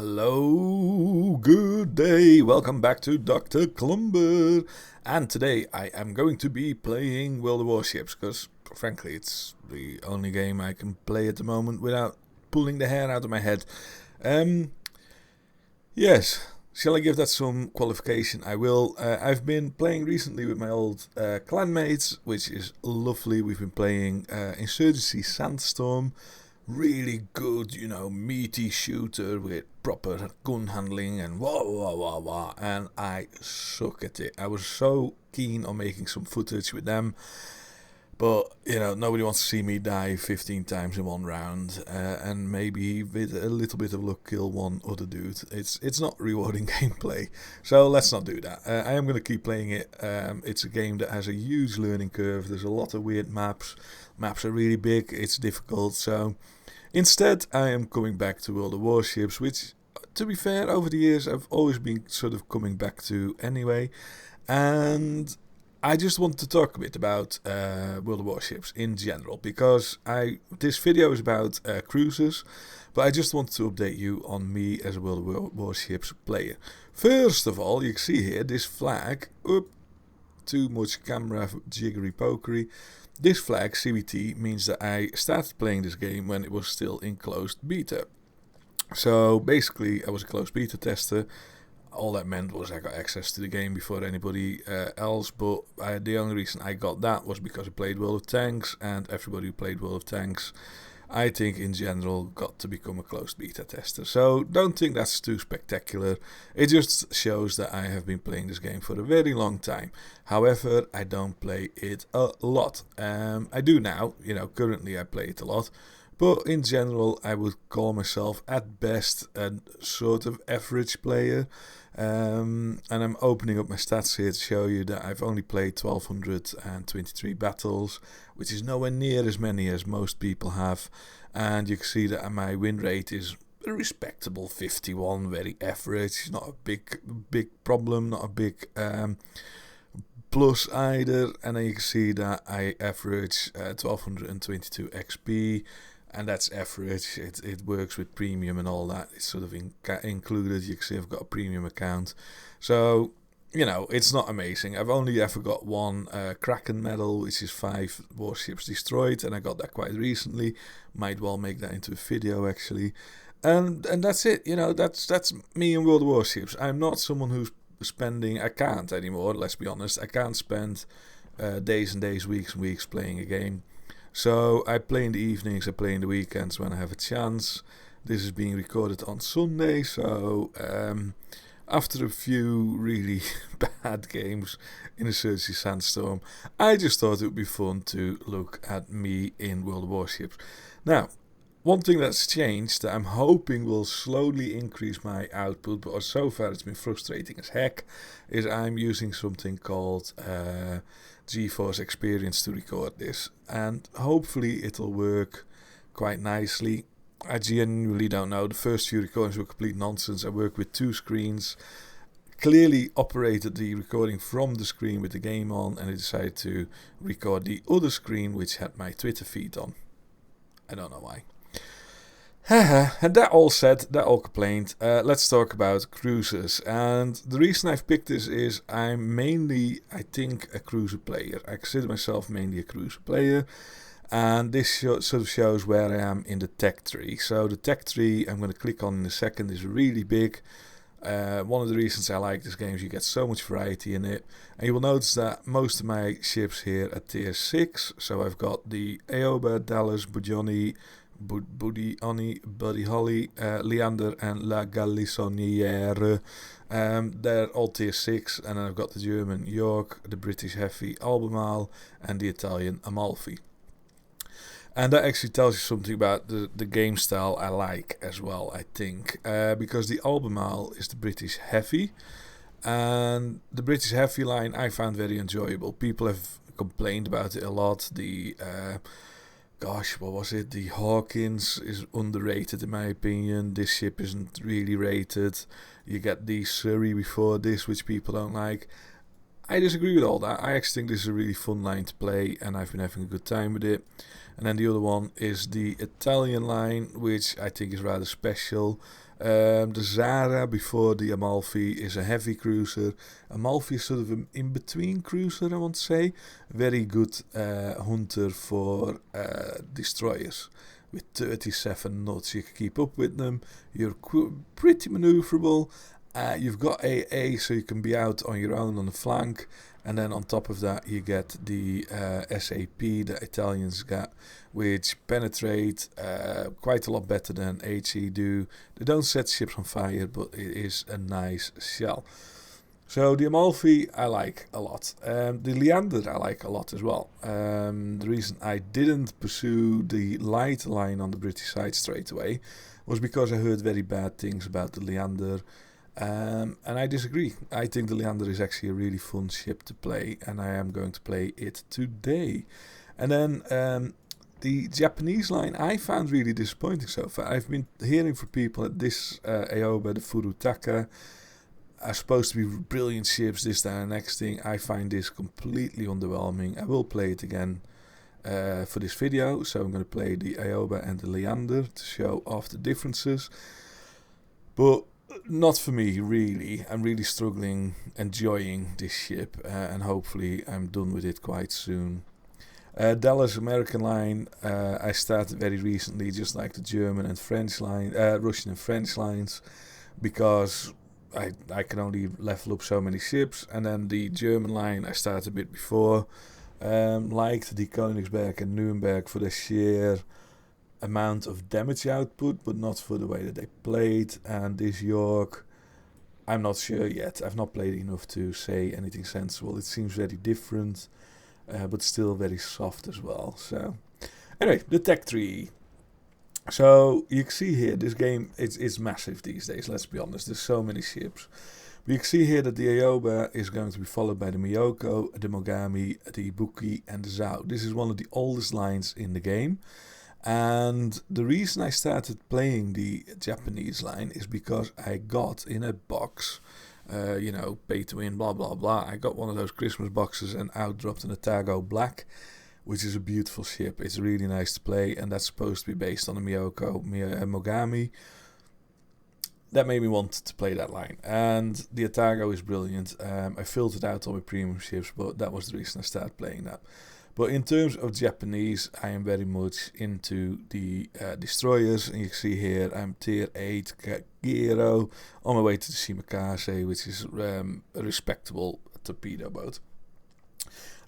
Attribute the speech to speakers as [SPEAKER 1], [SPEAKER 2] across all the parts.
[SPEAKER 1] Hello, good day, welcome back to Dr. Clumber. And today I am going to be playing World of Warships, because frankly it's the only game I can play at the moment without pulling the hair out of my head. Yes, shall I give that some qualification? I will. I've been playing recently with my old clanmates, which is lovely. We've been playing Insurgency Sandstorm. Really good, meaty shooter with proper gun handling and wah wah wah wah. And I suck at it. I was so keen on making some footage with them, but nobody wants to see me die 15 times in one round, and maybe with a little bit of luck kill one other dude. It's not rewarding gameplay, so let's not do that. I am going to keep playing it. It's a game that has a huge learning curve. There's a lot of weird maps. Maps are really big. It's difficult, so instead, I am coming back to World of Warships, which, to be fair, over the years I've always been sort of coming back to anyway. And I just want to talk a bit about World of Warships in general, because this video is about cruisers, but I just want to update you on me as a World of Warships player. First of all, you can see here this flag. Too much camera jiggery pokery. This flag, CBT, means that I started playing this game when it was still in closed beta. So basically, I was a closed beta tester. All that meant was I got access to the game before anybody else, but the only reason I got that was because I played World of Tanks, and everybody who played World of Tanks, I think in general, got to become a closed beta tester. So don't think that's too spectacular. It just shows that I have been playing this game for a very long time. However, I don't play it a lot. I do now, currently I play it a lot. But in general, I would call myself at best a sort of average player. And I'm opening up my stats here to show you that I've only played 1223 battles, which is nowhere near as many as most people have. And you can see that my win rate is a respectable 51, very average. Not a big problem, not a big plus either. And then you can see that I average 1222 XP. And that's average. It works with premium and all that. It's sort of included. You can see I've got a premium account. So, it's not amazing. I've only ever got one Kraken medal, which is 5 warships destroyed. And I got that quite recently. Might well make that into a video, actually. And that's it. That's me in World of Warships. I'm not someone who's spending... I can't anymore, let's be honest. I can't spend days and days, weeks and weeks playing a game. So I play in the evenings, I play in the weekends when I have a chance. This is being recorded on Sunday, so after a few really bad games in a Insurgency Sandstorm, I just thought it would be fun to look at me in World of Warships. Now, one thing that's changed that I'm hoping will slowly increase my output, but so far it's been frustrating as heck, is I'm using something called GeForce Experience to record this, and hopefully it'll work quite nicely. I genuinely don't know. The first few recordings were complete nonsense. I work with 2 screens, clearly operated the recording from the screen with the game on, and I decided to record the other screen which had my Twitter feed on. I don't know why. And that all said, that all complained, let's talk about cruisers. And the reason I've picked this is I'm mainly, I think, a cruiser player. I consider myself mainly a cruiser player. And this sort of shows where I am in the tech tree. So the tech tree I'm going to click on in a second is really big. One of the reasons I like this game is you get so much variety in it. And you will notice that most of my ships here are tier 6. So I've got the Aoba, Dallas, Buddy Holly, Leander and La Galissoniere. They're all tier 6, and then I've got the German York, the British Heavy Albemarle, and the Italian Amalfi. And that actually tells you something about the game style I like as well, I think. Because the Albemarle is the British Heavy, and the British Heavy line I found very enjoyable. People have complained about it a lot. What was it? The Hawkins is underrated in my opinion. This ship isn't really rated. You get the Surrey before this, which people don't like. I disagree with all that. I actually think this is a really fun line to play, and I've been having a good time with it. And then the other one is the Italian line, which I think is rather special. The Zara before the Amalfi is a heavy cruiser. Amalfi is sort of an in-between cruiser, I want to say. Very good hunter for destroyers. With 37 knots, you can keep up with them. You're pretty maneuverable. You've got AA, so you can be out on your own on the flank. And then on top of that, you get the SAP, the Italians got, which penetrate quite a lot better than HE do. They don't set ships on fire, but it is a nice shell. So the Amalfi I like a lot. The Leander I like a lot as well. The reason I didn't pursue the light line on the British side straight away was because I heard very bad things about the Leander. And I disagree. I think the Leander is actually a really fun ship to play, and I am going to play it today. And then the Japanese line I found really disappointing so far. I've been hearing from people that this Aoba, the Furutaka, are supposed to be brilliant ships, this, that, and next thing. I find this completely underwhelming. I will play it again for this video, so I'm going to play the Aoba and the Leander to show off the differences. But not for me, really. I'm really struggling enjoying this ship, and hopefully I'm done with it quite soon. Dallas American line, I started very recently, just like the German and French line, Russian and French lines, because I can only level up so many ships. And then the German line I started a bit before. Liked the Königsberg and Nuremberg for the sheer amount of damage output, but not for the way that they played. And this York, I'm not sure yet. I've not played enough to say anything sensible. It seems very different, but still very soft as well. So anyway, the tech tree. So you can see here, this game it's massive these days, let's be honest. There's so many ships. But you can see here that the Aoba is going to be followed by the Miyoko, the Mogami, the Ibuki and the Zhao. This is one of the oldest lines in the game. And the reason I started playing the Japanese line is because I got in a box, pay to win, blah, blah, blah. I got one of those Christmas boxes and out dropped an Atago Black, which is a beautiful ship. It's really nice to play, and that's supposed to be based on the Miyoko Mogami. That made me want to play that line. And the Atago is brilliant. I filtered out all my premium ships, but that was the reason I started playing that. But in terms of Japanese, I am very much into the destroyers. And you can see here, I'm tier 8 Gero on my way to the Shimakaze, which is a respectable torpedo boat.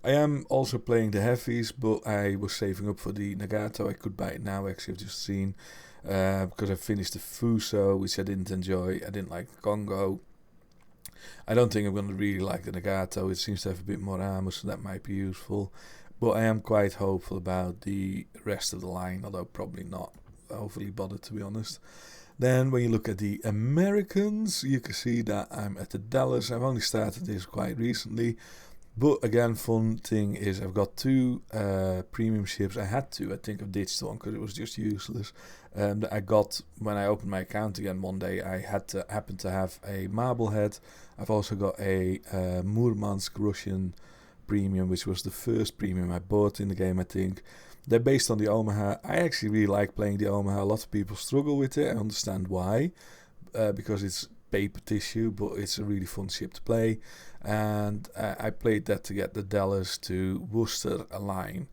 [SPEAKER 1] I am also playing the heavies, but I was saving up for the Nagato. I could buy it now, actually, I've just seen. Because I finished the Fuso, which I didn't enjoy. I didn't like the Congo. I don't think I'm going to really like the Nagato. It seems to have a bit more armor, so that might be useful. But I am quite hopeful about the rest of the line, although probably not overly bothered, to be honest. Then when you look at the Americans, you can see that I'm at the Dallas. I've only started this quite recently. But again, fun thing is I've got two premium ships. I think I've ditched one because it was just useless. That I got when I opened my account again one day. I happened to have a Marblehead. I've also got a Murmansk Russian premium, which was the first premium I bought in the game, I think. They're based on the Omaha. I actually really like playing the Omaha. A lot of people struggle with it. I understand why. Because it's paper tissue, but it's a really fun ship to play. And I played that to get the Dallas to Worcester line.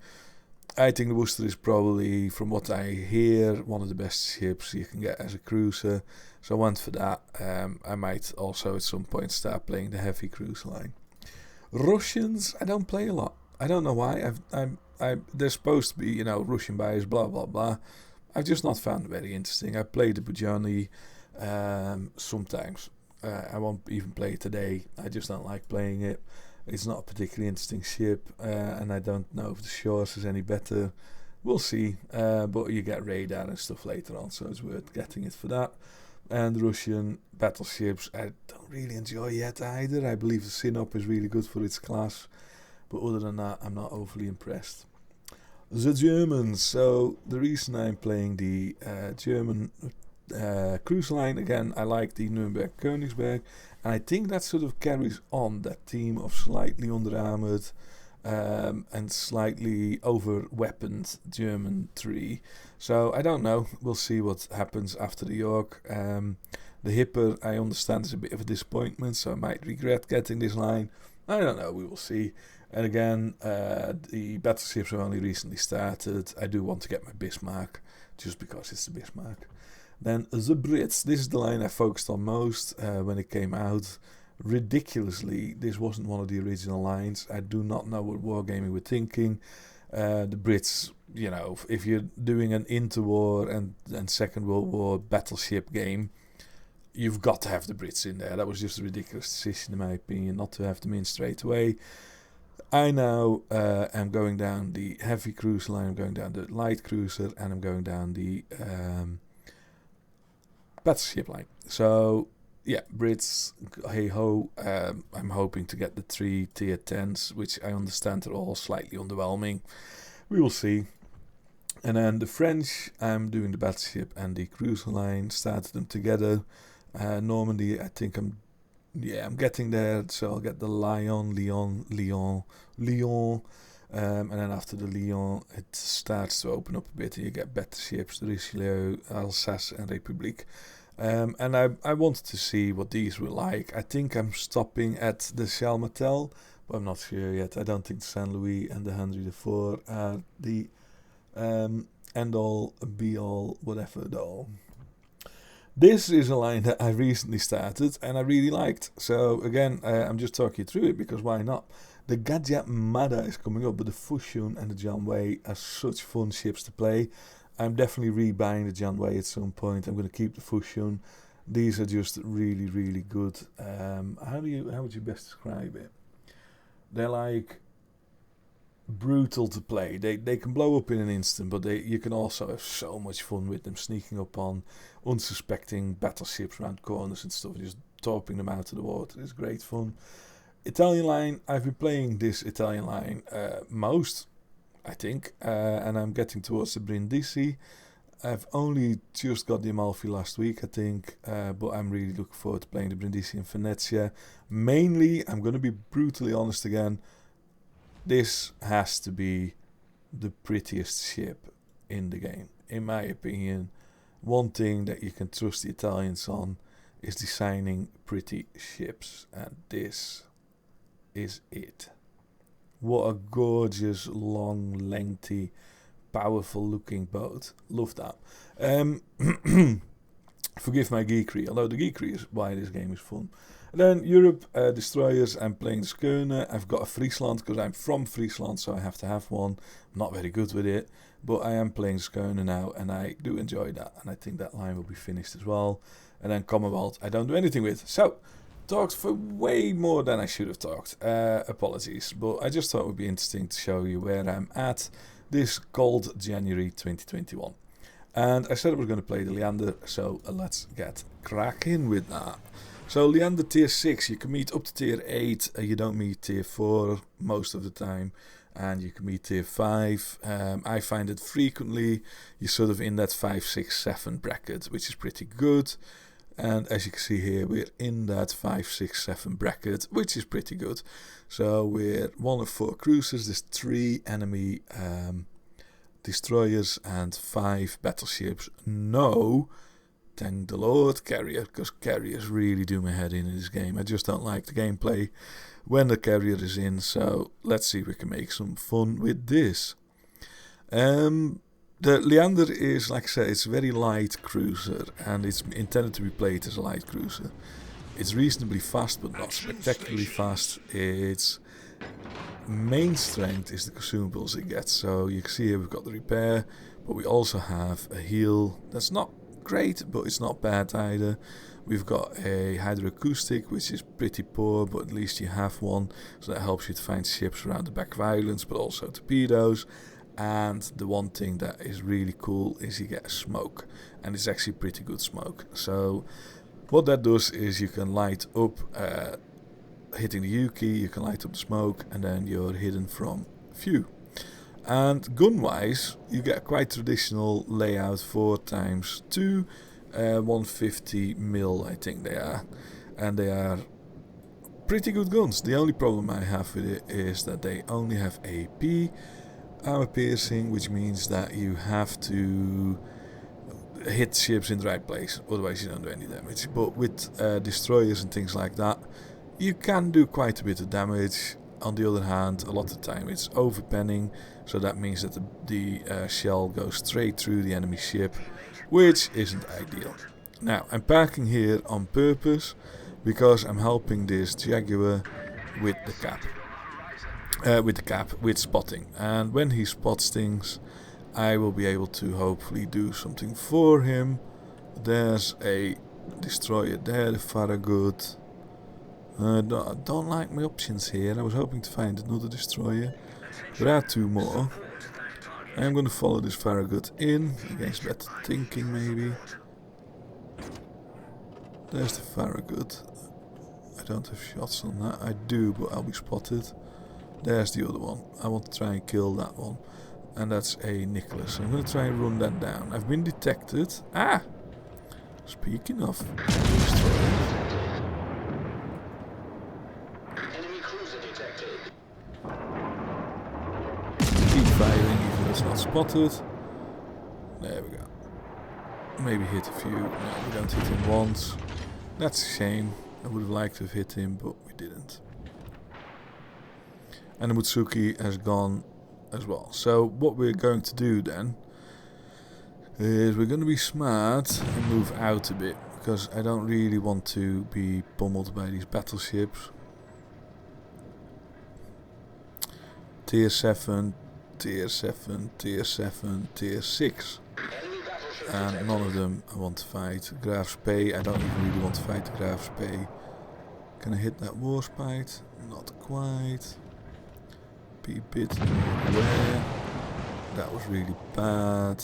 [SPEAKER 1] I think the Worcester is probably, from what I hear, one of the best ships you can get as a cruiser. So I went for that. I might also at some point start playing the heavy cruiser line. Russians, I don't play a lot. I don't know why. They're supposed to be, Russian buyers, blah, blah, blah. I've just not found it very interesting. I played the Bujani sometimes. I won't even play it today. I just don't like playing it. It's not a particularly interesting ship, and I don't know if the Shores is any better. We'll see, but you get radar and stuff later on, so it's worth getting it for that. And Russian battleships, I don't really enjoy yet either. I believe the Sinop is really good for its class, but other than that, I'm not overly impressed. The Germans, so the reason I'm playing the German cruise line, again, I like the Nuremberg Königsberg, and I think that sort of carries on that theme of slightly under-armored, and slightly over-weaponed German 3. So I don't know. We'll see what happens after the York. The Hipper, I understand, is a bit of a disappointment, so I might regret getting this line. I don't know. We will see. And again, the battleships have only recently started. I do want to get my Bismarck, just because it's the Bismarck. Then the Brits. This is the line I focused on most when it came out. Ridiculously, this wasn't one of the original lines. I do not know what Wargaming were thinking. The Brits, you know, if you're doing an interwar and Second World War battleship game, you've got to have the Brits in there. That was just a ridiculous decision, in my opinion, not to have them in straight away. I now am going down the heavy cruiser line, I'm going down the light cruiser, and I'm going down the battleship line. So, yeah, Brits, hey ho. I'm hoping to get the 3 tier 10s, which I understand are all slightly underwhelming. We will see. And then the French, I'm doing the battleship and the cruiser line, started them together. Normandy, I think I'm getting there, so I'll get the Lyon. And then after the Lyon, it starts to open up a bit, and you get better ships, the Richelieu, Alsace, and République. And I wanted to see what these were like. I think I'm stopping at the Charles Martel, but I'm not sure yet. I don't think the Saint Louis and the Henry IV are the end all, be all, whatever though. This is a line that I recently started and I really liked. So again, I'm just talking you through it because why not? The Gajah Mada is coming up, but the Fushun and the Janwei are such fun ships to play. I'm definitely rebuying the Janwei at some point. I'm going to keep the Fushun. These are just really, really good. How would you best describe it? They're like brutal to play. They can blow up in an instant, but you can also have so much fun with them, sneaking up on unsuspecting battleships around corners and stuff, just topping them out of the water. It's great fun. Italian line, I've been playing this Italian line most, I think, and I'm getting towards the Brindisi. I've only just got the Amalfi last week, I think, but I'm really looking forward to playing the Brindisi in Venezia. Mainly, I'm going to be brutally honest again, this has to be the prettiest ship in the game. In my opinion, one thing that you can trust the Italians on is designing pretty ships, and this is it. What a gorgeous, long, lengthy, powerful looking boat. Love that. Forgive my geekery, although the geekery is why this game is fun. And then Europe, destroyers, I'm playing the Skåne. I've got a Friesland because I'm from Friesland, so I have to have one. I'm not very good with it, but I am playing Skåne now, and I do enjoy that, and I think that line will be finished as well. And then Commonwealth, I don't do anything with. So, talked for way more than I should have talked. Apologies, but I just thought it would be interesting to show you where I'm at this cold January 2021. And I said I was going to play the Leander, so let's get cracking with that. So Leander tier 6, you can meet up to tier 8, you don't meet tier 4 most of the time, and you can meet tier 5. I find it frequently you're sort of in that 5, 6, 7 bracket, which is pretty good. And as you can see here, we're in that 5, 6, 7 bracket, which is pretty good. So we're 1 of 4 cruisers, there's 3 enemy destroyers and 5 battleships. No, thank the Lord, carrier, because carriers really do my head in this game. I just don't like the gameplay when the carrier is in, so let's see if we can make some fun with this. The Leander is, like I said, it's a very light cruiser, and it's intended to be played as a light cruiser. It's reasonably fast, but not spectacularly fast. Its main strength is the consumables it gets. So you can see here we've got the repair, but we also have a heal that's not great, but it's not bad either. We've got a hydroacoustic, which is pretty poor, but at least you have one, so that helps you to find ships around the back of islands, but also torpedoes. And the one thing that is really cool is you get a smoke, and it's actually pretty good smoke. So what that does is you can light up, hitting the U key, you can light up the smoke, and then you're hidden from view. And gun-wise, you get a quite traditional layout, 4x2, 150 mil, I think they are, and they are pretty good guns. The only problem I have with it is that they only have AP armor piercing, which means that you have to hit ships in the right place, otherwise you don't do any damage. But with destroyers and things like that, you can do quite a bit of damage. On the other hand, a lot of the time it's overpenning, so that means that the shell goes straight through the enemy ship, which isn't ideal. Now, I'm parking here on purpose because I'm helping this Jaguar with the cap. With spotting. And when he spots things, I will be able to hopefully do something for him. There's a destroyer there, the Farragut. I don't like my options here. I was hoping to find another destroyer. There are two more. I'm going to follow this Farragut in, against better thinking maybe. There's the Farragut. I don't have shots on that. I do, but I'll be spotted. There's the other one. I want to try and kill that one. And that's a Nicholas. I'm going to try and run that down. I've been detected. Ah! Speaking of destroyers.
[SPEAKER 2] Enemy cruiser detected.
[SPEAKER 1] Keep firing even though it's not spotted. There we go. Maybe hit a few. No, we don't hit him once. That's a shame. I would have liked to have hit him, but we didn't. And the Mutsuki has gone as well. So what we're going to do then is we're going to be smart and move out a bit, because I don't really want to be pummeled by these battleships. Tier 7, Tier 7, Tier 7, Tier 6. And none of them I want to fight. Graaf Spee, I don't even really want to fight the Graaf Spee. Can I hit that Warspite? Not quite. Be a bit aware. That was really bad.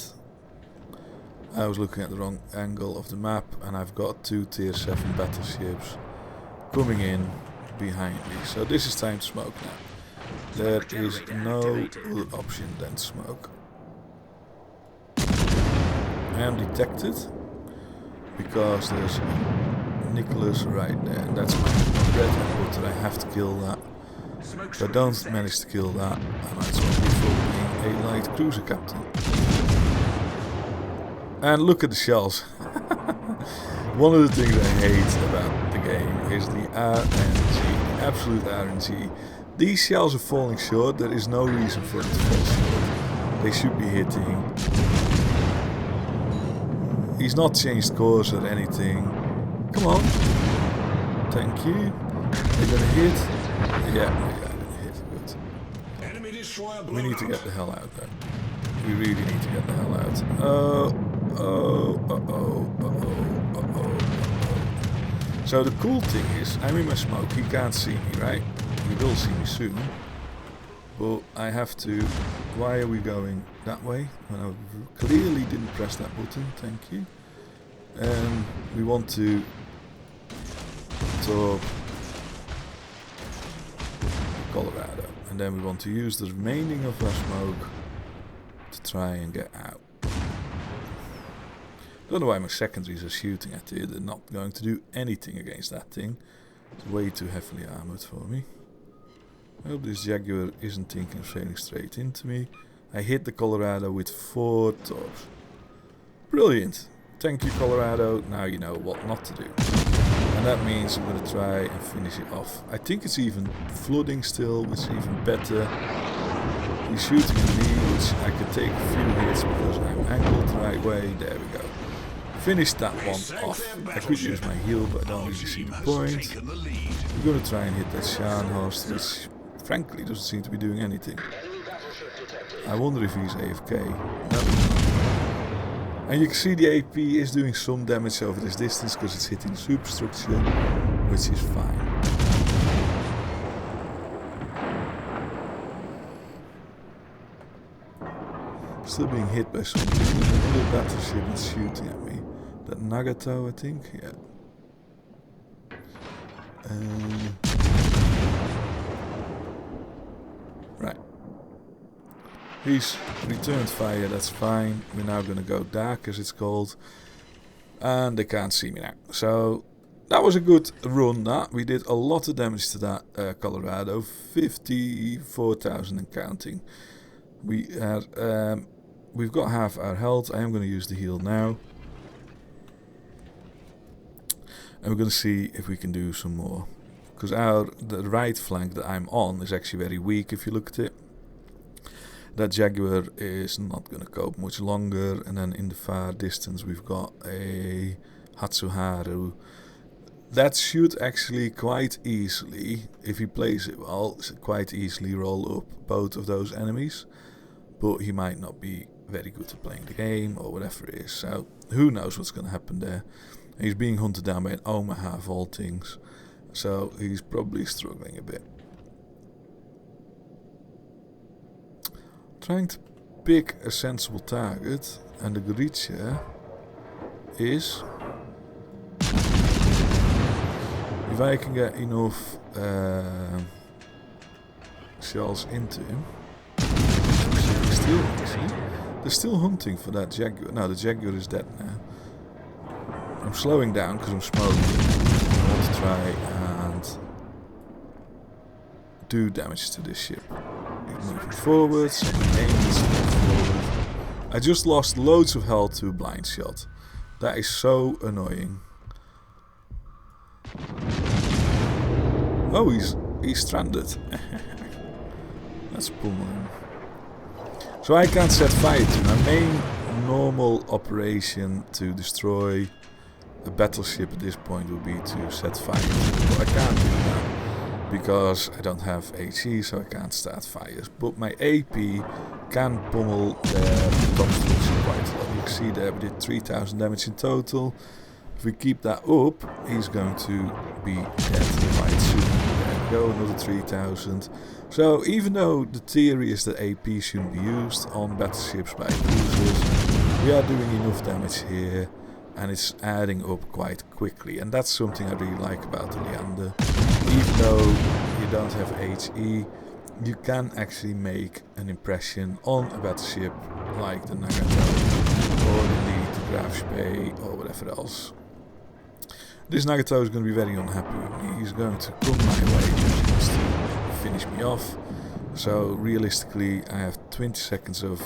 [SPEAKER 1] I was looking at the wrong angle of the map, and I've got two Tier 7 battleships coming in behind me. So this is time to smoke now. There is no other option than smoke. I am detected because there's Nicholas right there, and that's my bread and butter. I have to kill that. If I don't manage to kill that, I might as well be being a light cruiser captain. And look at the shells. One of the things I hate about the game is the RNG, the absolute RNG. These shells are falling short. There is no reason for them to fall short. They should be hitting. He's not changed course or anything. Come on. Thank you. They're gonna hit. Yeah, I didn't hit. Good. We need to get the hell out though. We really need to get the hell out. So the cool thing is, I'm in my smoke. He can't see me, right? He will see me soon. But I have to... Why are we going that way? When I clearly didn't press that button. Thank you. We want to talk Colorado. And then we want to use the remaining of our smoke to try and get out. Don't know why my secondaries are shooting at it. They're not going to do anything against that thing. It's way too heavily armored for me. I hope this Jaguar isn't thinking of sailing straight into me. I hit the Colorado with 4 torps. Brilliant. Thank you, Colorado. Now you know what not to do. And that means I'm going to try and finish it off. I think it's even flooding still, which is even better. He's shooting at me, which I can take a few hits because I'm angled the right way. There we go. Finished that one off. I could use my heal, but I don't really see the point. I'm going to try and hit that Scharnhorst, which frankly doesn't seem to be doing anything. I wonder if he's AFK. No. And you can see the AP is doing some damage over this distance because it's hitting the superstructure, which is fine. Still being hit by something. There's another battleship that's shooting at me. That Nagato, I think? Yeah. Right. He's returned fire, that's fine. We're now going to go dark, as it's called. And they can't see me now. So, That was a good run. That we did a lot of damage to that Colorado, 54,000 and counting. We've got half our health. I am going to use the heal now, and we're going to see if we can do some more. Because the right flank that I'm on is actually very weak. If you look at it, that Jaguar is not going to cope much longer. And then in the far distance, we've got a Hatsuharu. That should actually quite easily, if he plays it well, quite easily roll up both of those enemies. But he might not be very good at playing the game or whatever it is. So who knows what's going to happen there. He's being hunted down by an Omaha of all things. So he's probably struggling a bit. Trying to pick a sensible target. And the Gorizia is... If I can get enough shells into him. They're still hunting for that Jaguar. No, the Jaguar is dead now. I'm slowing down because I'm smoking. I want to try and do damage to this ship. Moving forwards. Forward. I just lost loads of health to a blind shot. That is so annoying. Oh, he's stranded. Let's pummel him. So I can't set fire to my main normal operation to destroy a battleship at this point would be to set fire to it. But I can't do that because I don't have HE, so I can't start fires. But my AP can pummel their top structure quite a lot. You can see there we did 3,000 damage in total. If we keep that up, he's going to be dead quite soon. There we go, another 3,000. So even though the theory is that AP shouldn't be used on battleships by cruisers, we are doing enough damage here and it's adding up quite quickly. And that's something I really like about the Leander. Even though you don't have HE, you can actually make an impression on a battleship like the Nagato or the Graf Spee or whatever else. This Nagato is going to be very unhappy with me. He's going to come my way because he wants to finish me off. So realistically, I have 20 seconds of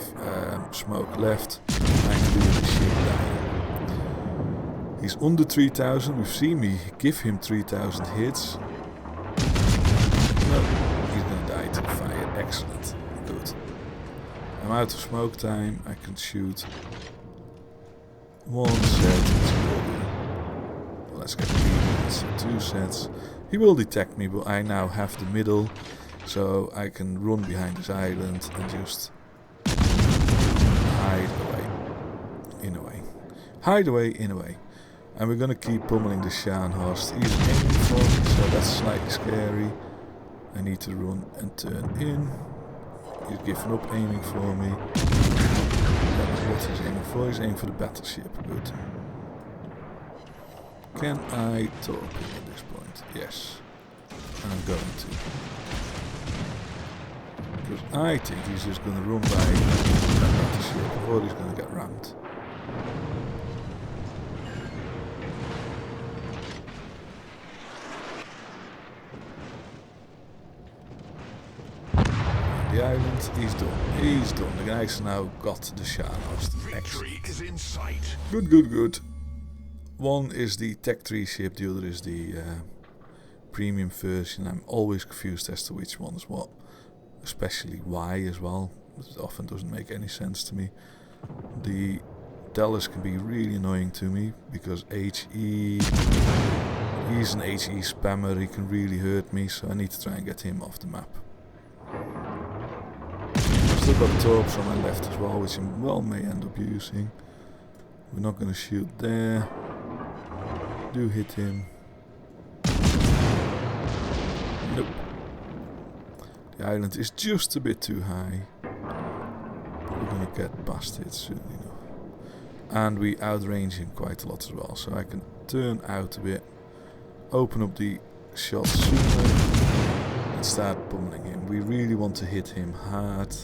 [SPEAKER 1] smoke left. I can do this ship dying. He's under 3,000. We've seen me give him 3,000 hits. No, he's going to die to the fire. Excellent. Good. I'm out of smoke time. I can shoot one set. Let's get 3 minutes, 2 sets. He will detect me, but I now have the middle, so I can run behind this island and just hide away. In a way. Hide away, in a way. And we're gonna keep pummeling the Scharnhorst. He's aiming for me, so that's slightly scary. I need to run and turn in. He's given up aiming for me. That's what he's aiming for. He's aiming for the battleship. Good. Can I talk at this point? Yes. And I'm going to. Because I think he's just going to run by that battleship or he's going to get rammed. The island, he's done. He's done. The guy's now got the Scharnhorst.
[SPEAKER 2] Victory is in sight.
[SPEAKER 1] Good, good, good. One is the Tech 3 ship, the other is the premium version. I'm always confused as to which one is what, especially why as well. It often doesn't make any sense to me. The Dallas can be really annoying to me because HE, he's an HE spammer, he can really hurt me, so I need to try and get him off the map. I've still got torps on my left as well, which I may end up using. We're not going to shoot there. Do hit him. Nope. The island is just a bit too high. But we're gonna get past it soon enough. And we outrange him quite a lot as well. So I can turn out a bit, open up the shot sooner, and start pummeling him. We really want to hit him hard.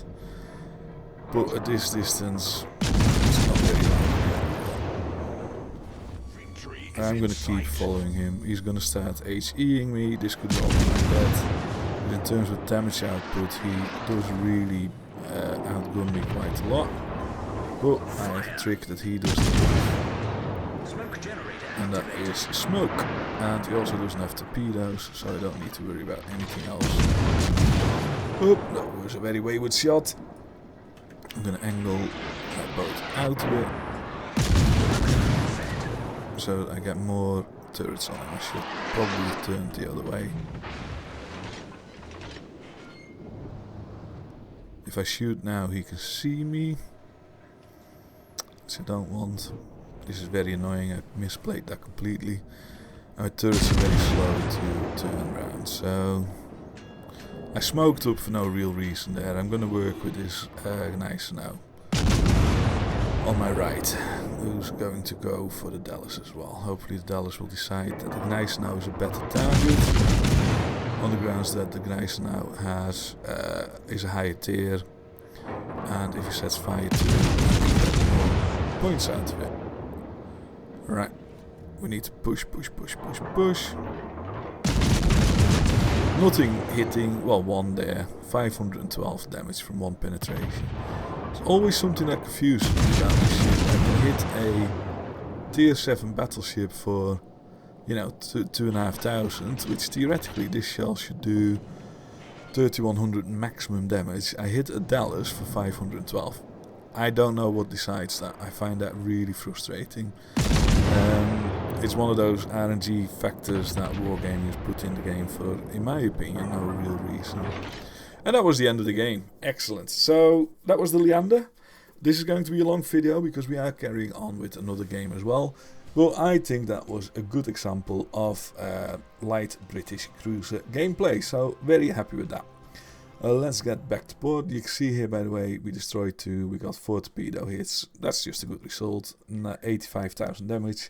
[SPEAKER 1] But at this distance, it's not very hard. I'm gonna keep following him. He's gonna start HEing me. This could well be like that. But in terms of damage output, he does really outgun me quite a lot. But I have a trick that he doesn't do, and that is smoke. And he also doesn't have torpedoes, so I don't need to worry about anything else. Oh, that was a very wayward shot. I'm gonna angle that boat out a bit, so I get more turrets on him. I should probably turn the other way. If I shoot now, he can see me, which I don't want. This is very annoying. I misplayed that completely. Our turrets are very slow to turn around, so I smoked up for no real reason there. I'm going to work with this Gneiss now. On my right, who's going to go for the Dallas as well. Hopefully the Dallas will decide that the Gneiss now is a better target, on the grounds that the Gneiss now has is a higher tier, and if he sets fire to it, he gets more points out of it. Right, we need to push. Nothing hitting, well, one there, 512 damage from one penetration. There's always something that confuses me about this ship. I can hit a tier 7 battleship for, you know, 2,500, which theoretically this shell should do 3,100 maximum damage. I hit a Dallas for 512. I don't know what decides that. I find that really frustrating. It's one of those RNG factors that Wargaming has put in the game for, in my opinion, no real reason. And that was the end of the game. Excellent. So that was the Leander. This is going to be a long video because we are carrying on with another game as well. But I think that was a good example of light British cruiser gameplay. So very happy with that. Let's get back to port. You can see here, by the way, we destroyed 2. We got 4 torpedo hits. That's just a good result. 85,000 damage.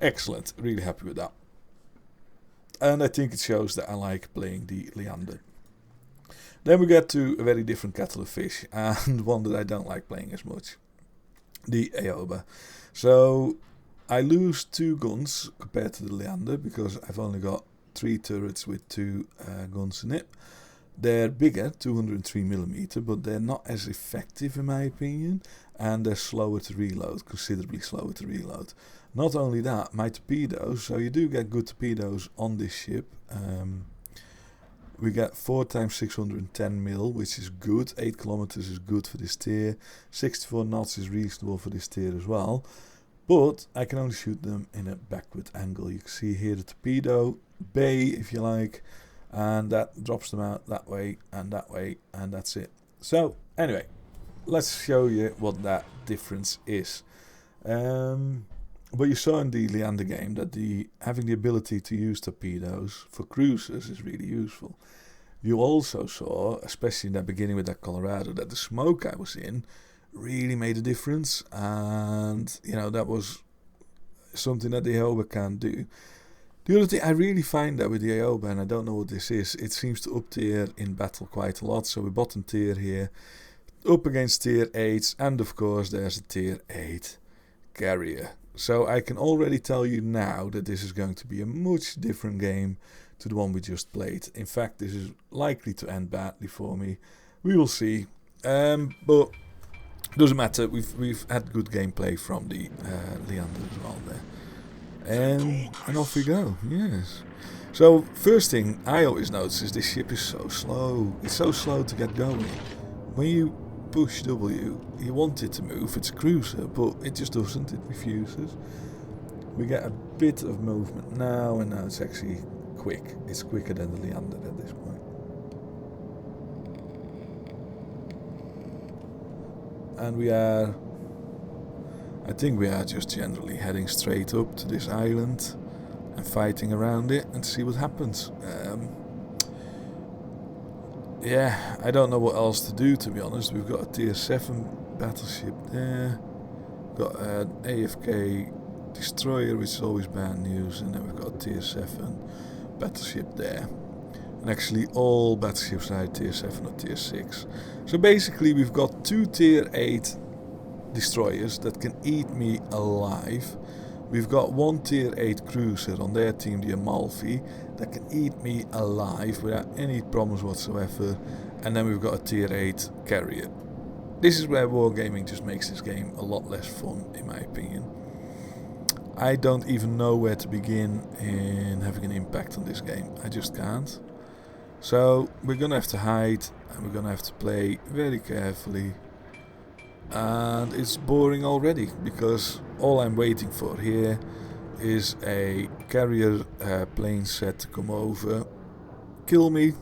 [SPEAKER 1] Excellent. Really happy with that. And I think it shows that I like playing the Leander. Then we get to a very different kettle of fish, and one that I don't like playing as much. The Aoba. So I lose 2 guns compared to the Leander because I've only got 3 turrets with 2 guns in it. They're bigger, 203mm, but they're not as effective in my opinion, and they're slower to reload, considerably slower to reload. Not only that, my torpedoes, so you do get good torpedoes on this ship. We get 4 times 610mm, which is good. 8 kilometers is good for this tier. 64 knots is reasonable for this tier as well. But I can only shoot them in a backward angle. You can see here the torpedo bay, if you like, and that drops them out that way, and that's it. So anyway, let's show you what that difference is. But you saw in the Leander game that having the ability to use torpedoes for cruisers is really useful. You also saw, especially in the beginning with that Colorado, that the smoke I was in really made a difference, and you know, that was something that the Aoba can't do. The other thing I really find that with the Aoba, and I don't know what this is, it seems to up tier in battle quite a lot. So we bottom tier here, up against tier 8s, and of course there's a tier 8 carrier. So I can already tell you now that this is going to be a much different game to the one we just played. In fact, this is likely to end badly for me. We will see. But doesn't matter. We've had good gameplay from the Leander as well there. And off we go. Yes. So first thing I always notice is this ship is so slow. It's so slow to get going. When you push W, you want it to move, it's a cruiser, but it just doesn't, it refuses. We get a bit of movement now, and now it's actually quick. It's quicker than the Leander at this point. And I think we are just generally heading straight up to this island and fighting around it and see what happens. Yeah, I don't know what else to do, to be honest. We've got a tier 7 battleship there. Got an AFK destroyer, which is always bad news. And then we've got a tier 7 battleship there. And actually all battleships are tier 7 or tier 6. So basically we've got 2 tier 8 destroyers that can eat me alive. We've got one tier 8 cruiser on their team, the Amalfi, that can eat me alive without any problems whatsoever. And then we've got a tier 8 carrier. This is where wargaming just makes this game a lot less fun, in my opinion. I don't even know where to begin in having an impact on this game. I just can't. So we're gonna have to hide, and we're gonna have to play very carefully. And it's boring already, because all I'm waiting for here is a carrier plane set to come over, kill me,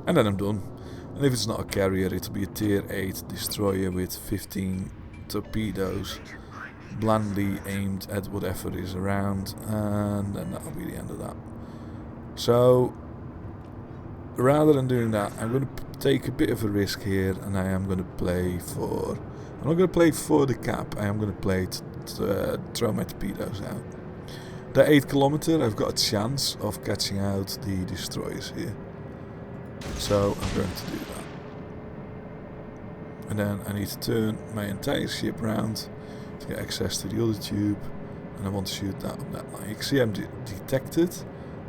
[SPEAKER 1] and then I'm done. And if it's not a carrier, it'll be a tier 8 destroyer with 15 torpedoes blandly aimed at whatever is around, and then that'll be the end of that. So rather than doing that, I'm going to take a bit of a risk here, and I am going to play for... I'm not going to play for the cap, I am going to play to throw my torpedoes out. The 8 kilometer, I've got a chance of catching out the destroyers here. So I'm going to do that. And then I need to turn my entire ship round to get access to the other tube. And I want to shoot that on that line. You can see I'm detected,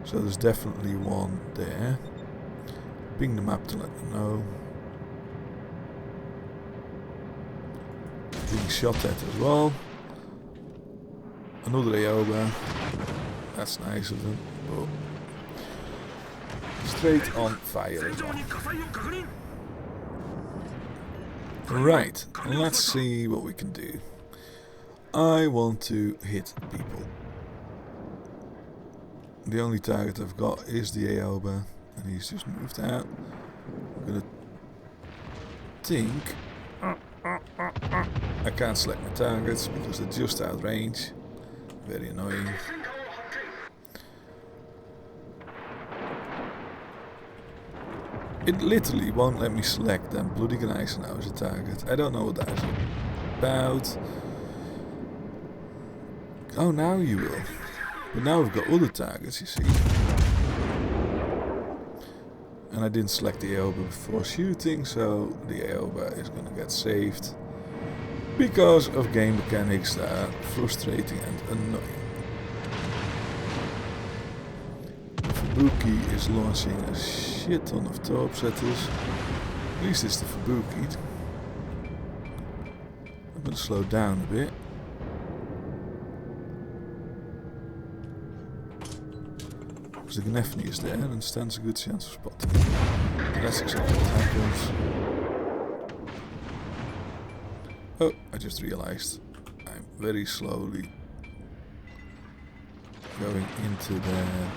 [SPEAKER 1] so there's definitely one there. Ping the map to let them know. Being shot at as well. Another Aoba. That's nice of them. But straight on fire as well. Right, let's see what we can do. I want to hit people. The only target I've got is the Aoba, and he's just moved out. I'm gonna think... I can't select my targets because they're just out of range. Very annoying. It literally won't let me select them bloody guys now as a target. I don't know what that is about. Oh, now you will. But now we've got other targets, you see. And I didn't select the Aoba before shooting, so the Aoba is going to get saved. Because of game mechanics that are frustrating and annoying. Fubuki is launching a shit ton of torp setters. At least it's the Fubuki. I'm going to slow down a bit. Because the Gnefny is there and stands a good chance of spotting. And that's exactly what happens. Oh, I just realized I'm very slowly going into their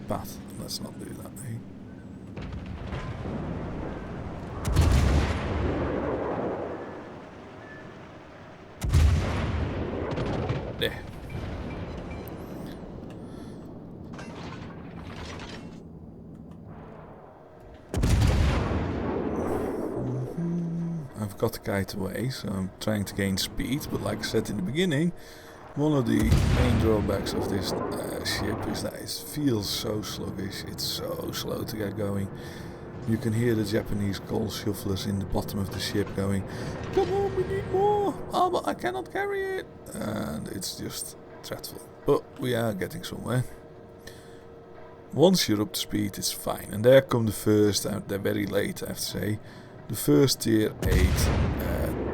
[SPEAKER 1] path. Let's not do that, eh? There. I've got the kite away, so I'm trying to gain speed, but like I said in the beginning, one of the main drawbacks of this ship is that it feels so sluggish. It's so slow to get going. You can hear the Japanese coal shufflers in the bottom of the ship going, "Come on, we need more! Oh, but I cannot carry it!" And it's just dreadful. But we are getting somewhere. Once you're up to speed, it's fine. And there come the first, they're very late, I have to say, the first tier 8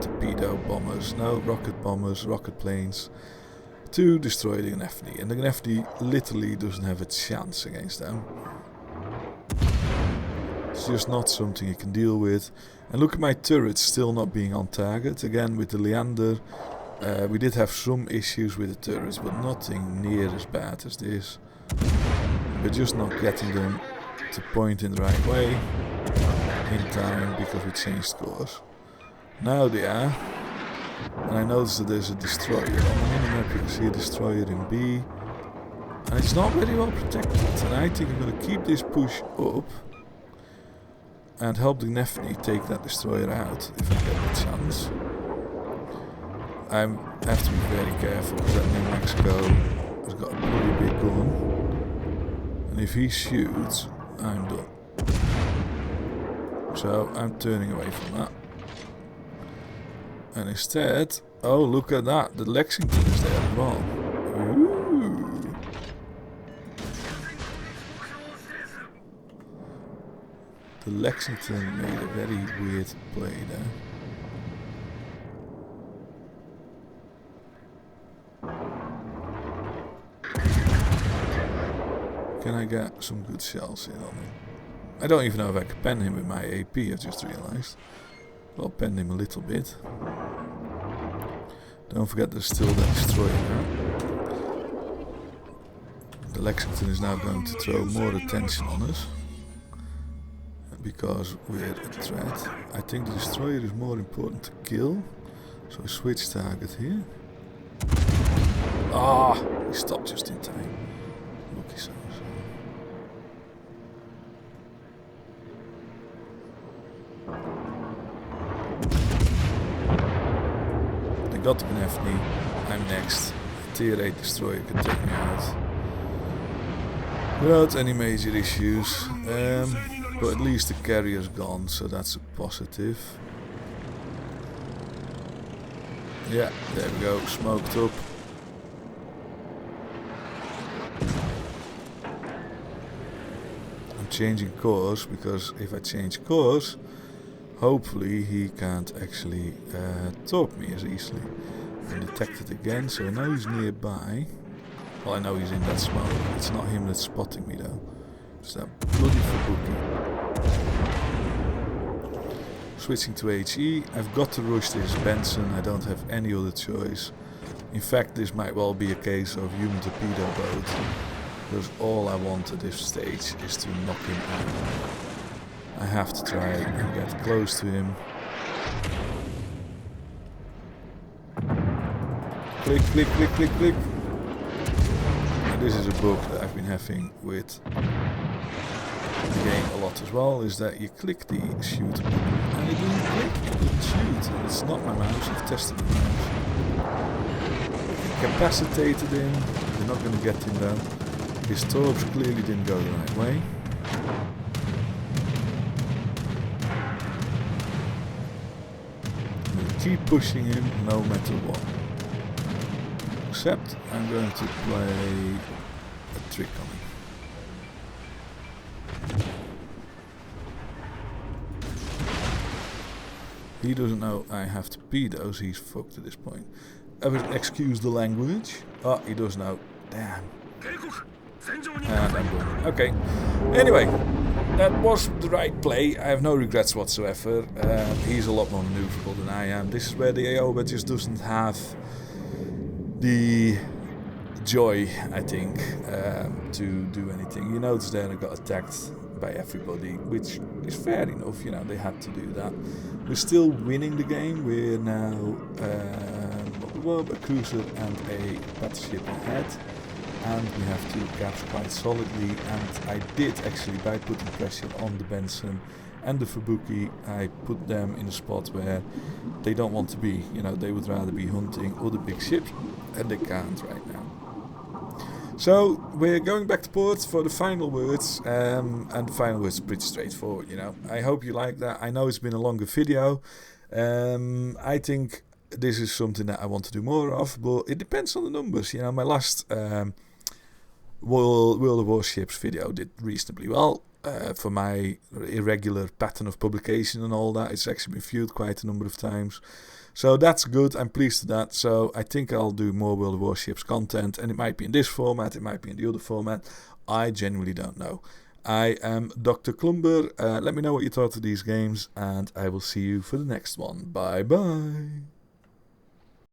[SPEAKER 1] torpedo bombers, no, rocket bombers, rocket planes, to destroy the Gnefny. And the Gnefny literally doesn't have a chance against them. It's just not something you can deal with. And look at my turrets still not being on target. Again, with the Leander, we did have some issues with the turrets, but nothing near as bad as this. We're just not getting them to point in the right way in time because we changed course. Now they are. And I noticed that there's a destroyer. On the minimap you can see a destroyer in B. And it's not very well protected. And I think I'm going to keep this push up and help the Gnefny take that destroyer out if I get the chance. I have to be very careful because that New Mexico has got a bloody big gun. And if he shoots, I'm done. So I'm turning away from that. And instead, Oh, look at that. The Lexington is there as well. Ooh. The Lexington made a very weird play there. Can I get some good shells in on him? I don't even know if I can pen him with my AP, I just realized. I'll pen him a little bit. Don't forget there's still that destroyer now. The Lexington is now going to throw more attention on us. Because we're a threat. I think the destroyer is more important to kill. So switch target here. Ah! He stopped just in time. Lucky so. They got to an me. I'm next. A tier 8 destroyer can take me out. Without any major issues. But at least the carrier's gone, so that's a positive. Yeah, there we go, smoked up. I'm changing course, because if I change course, hopefully he can't actually torp me as easily. I'm detected again, so I know he's nearby. Well, I know he's in that smoke. It's not him that's spotting me though. It's that bloody Fubuki. Switching to HE, I've got to rush this Benson, I don't have any other choice. In fact, this might well be a case of human torpedo boat, because all I want at this stage is to knock him out. I have to try and get close to him. Click, click, click, click, click. And this is a bug that I've been having with the game a lot as well, is that you click the shoot button and it doesn't click, it doesn't shoot. And it's not my mouse, I've tested the mouse. Incapacitated him, they're not going to get him though. His torps clearly didn't go the right way. I'm going to keep pushing him no matter what. Except I'm going to play a trick on him. He doesn't know I have to P those, he's fucked at this point. I would excuse the language. Oh, he does know. Damn. And I'm done. Okay. Anyway, that was the right play. I have no regrets whatsoever. He's a lot more maneuverable than I am. This is where the Aoba just doesn't have the joy, I think, to do anything. You notice there I got attacked by everybody, which is fair enough, you know, they had to do that. We're still winning the game. We're now a cruiser and a battleship ahead, and we have 2 caps quite solidly. And I did actually, by putting pressure on the Benson and the Fubuki, I put them in a spot where they don't want to be. You know, they would rather be hunting other big ships, and they can't right now. So we're going back to port for the final words, and the final words are pretty straightforward, you know. I hope you like that. I know it's been a longer video. I think this is something that I want to do more of, but it depends on the numbers. You know, my last World of Warships video did reasonably well. For my irregular pattern of publication and all that, it's actually been viewed quite a number of times. So that's good, I'm pleased with that. So I think I'll do more World of Warships content, and it might be in this format, it might be in the other format. I genuinely don't know. I am Dr. Klumber. Let me know what you thought of these games, and I will see you for the next one. Bye bye.